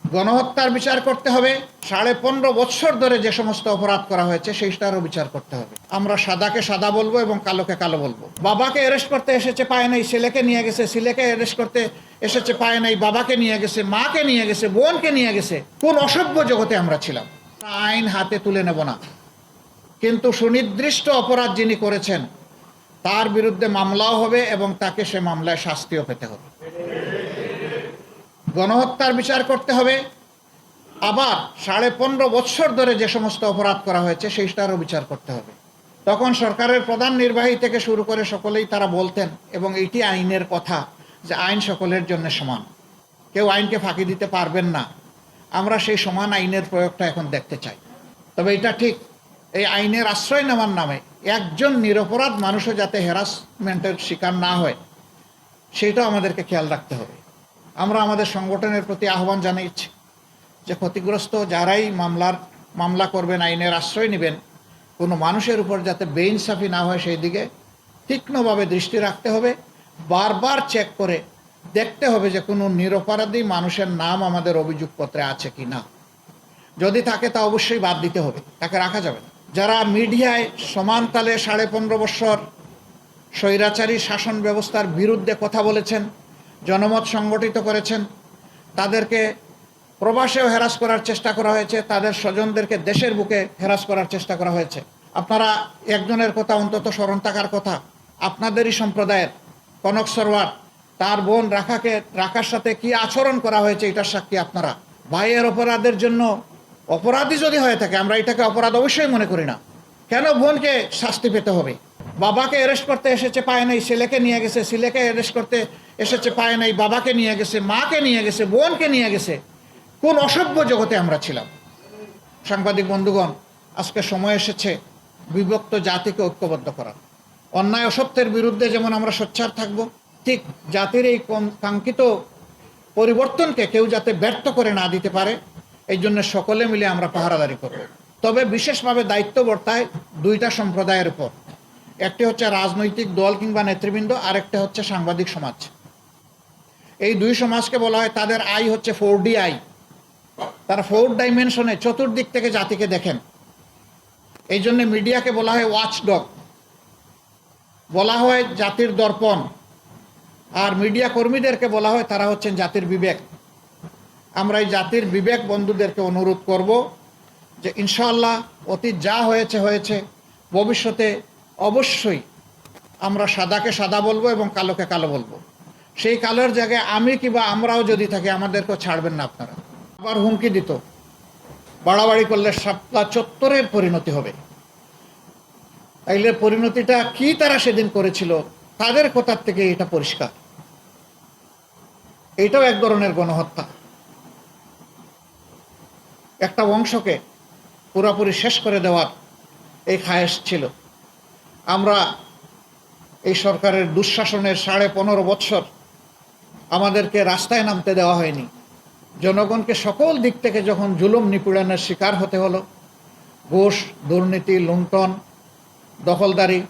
গণহত্যার বিচার করতে হবে। 15.5 বছর ধরে যে সমস্ত অপরাধ করা হয়েছে সেইটারও বিচার করতে হবে। আমরা সাদাকে সাদা বলবো এবং কালোকে কালো বলবো। বাবাকে অ্যারেস্ট করতে এসেছে, পায় নাই, ছেলেকে নিয়ে গেছে। ছেলেকে অ্যারেস্ট করতে এসেছে, পায় নাই, বাবাকে নিয়ে গেছে, মাকে নিয়ে গেছে, বোনকে নিয়ে গেছে। কোন অসভ্য জগতে আমরা ছিলাম। আইন হাতে তুলে নেব না, কিন্তু সুনির্দিষ্ট অপরাধ যিনি করেছেন তার বিরুদ্ধে মামলাও হবে এবং তাকে সে মামলায় শাস্তিও পেতে হবে। গণহত্যার বিচার করতে হবে। আবার 15.5 বছর ধরে যে সমস্ত অপরাধ করা হয়েছে সেইটারও বিচার করতে হবে। তখন সরকারের প্রধান নির্বাহী থেকে শুরু করে সকলেই তারা বলতেন, এবং এটি আইনের কথা, যে আইন সকলের জন্য সমান, কেউ আইনকে ফাঁকি দিতে পারবেন না। আমরা সেই সমান আইনের প্রয়োগটা এখন দেখতে চাই। তবে এটা ঠিক, এই আইনের আশ্রয় নেওয়ার নামে একজন নিরপরাধ মানুষও যাতে হ্যারাসমেন্টের শিকার না হয় সেটাও আমাদেরকে খেয়াল রাখতে হবে। আমরা আমাদের সংগঠনের প্রতি আহ্বান জানাচ্ছি যে ক্ষতিগ্রস্ত যারাই মামলা করবেন, আইনের আশ্রয় নেবেন, কোনো মানুষের উপর যাতে বেইনসাফি না হয় সেই দিকে তীক্ষ্ণভাবে দৃষ্টি রাখতে হবে। বারবার চেক করে দেখতে হবে যে কোনো নিরপরাধী মানুষের নাম আমাদের অভিযোগপত্রে আছে কি না। যদি থাকে তা অবশ্যই বাদ দিতে হবে, তাকে রাখা যাবে না। যারা মিডিয়ায় সমানতালে 15.5 বছর স্বৈরাচারী শাসন ব্যবস্থার বিরুদ্ধে কথা বলেছেন, জনমত সংগঠিত করেছেন, তাদেরকে প্রবাসেও হ্যারাস করার চেষ্টা করা হয়েছে, তাদের স্বজনদেরকে দেশের বুকে হ্যারাস করার চেষ্টা করা হয়েছে। আপনারা একজনের কথা অন্তত স্মরণ থাকার কথা, আপনাদেরই সম্প্রদায়ের কনক সরওয়ার, তার বোন রাখার সাথে কি আচরণ করা হয়েছে এটার সাক্ষী আপনারা। ভাইয়ের অপরাধের জন্য অপরাধী যদি হয়ে থাকে, আমরা এটাকে অপরাধ অবশ্যই মনে করি না, কেন বোনকে শাস্তি পেতে হবে? বাবাকে অ্যারেস্ট করতে এসেছে, পায় নাই, ছেলেকে নিয়ে গেছে, ছেলেকে অ্যারেস্ট করতে এসেছে, পায় নাই, বাবাকে নিয়ে গেছে, মাকে নিয়ে গেছে, বোনকে নিয়ে গেছে। কোন অসভ্য জগতে আমরা ছিলাম। সাংবাদিক বন্ধুগণ, আজকে সময় এসেছে বিভক্ত জাতিকে ঐক্যবদ্ধ করার। অন্যায় অসত্যের বিরুদ্ধে যেমন আমরা সোচ্চার থাকব, ঠিক জাতির এই কাঙ্ক্ষিত পরিবর্তনকে কেউ যাতে ব্যর্থ করে না দিতে পারে এই জন্য সকলে মিলে আমরা পাহারাদারি করব। তবে বিশেষভাবে দায়িত্ব বর্তায় দুইটা সম্প্রদায়ের উপর। একটি হচ্ছে রাজনৈতিক দল কিংবা নেতৃবৃন্দ, আরেকটা হচ্ছে সাংবাদিক সমাজ। এই দুই সমাজকে বলা হয়, তাদের আই হচ্ছে 4D আই। তারা 4 ডাইমেনশনে চতুর্দিক থেকে জাতিকে দেখেন। এই জন্য মিডিয়াকে বলা হয় ওয়াচডগ, বলা হয় জাতির দর্পণ, আর মিডিয়া কর্মীদেরকে বলা হয় তারা হচ্ছেন জাতির বিবেক। আমরা এই জাতির বিবেক বন্ধুদেরকে অনুরোধ করব যে ইনশাআল্লাহ অতীত যা হয়েছে হয়েছে, ভবিষ্যতে অবশ্যই আমরা সাদাকে সাদা বলবো এবং কালোকে কালো বলবো। সেই কালোর জায়গায় আমি কিংবা আমরাও যদি থাকি আমাদেরকেও ছাড়বেন না আপনারা। আবার হুমকি দিত, বাড়াবাড়ি করলে শাপলা চত্বরের পরিণতি হবে। তাইলে পরিণতিটা কি তারা সেদিন করেছিল, তাদের কথার থেকে এটা পরিষ্কার। এটাও এক ধরনের গণহত্যা। একটা বংশকে পুরোপুরি শেষ করে দেওয়ার এই খায়েশ ছিল। আমরা এই সরকারের দুঃশাসনের 15.5 বছর আমাদেরকে রাস্তায় নামতে দেওয়া হয়নি। জনগণকে সকল দিক থেকে যখন জুলুম নিপীড়নের শিকার হতে হলো, ঘুষ, দুর্নীতি, লুণ্ঠন, দখলদারি,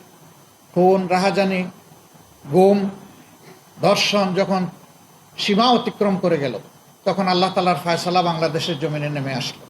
খুন, রাহাজানি, গুম, ধর্ষণ যখন সীমা অতিক্রম করে গেল, তখন আল্লাহ তাআলার ফয়সালা বাংলাদেশের জমিনে নেমে আসলো।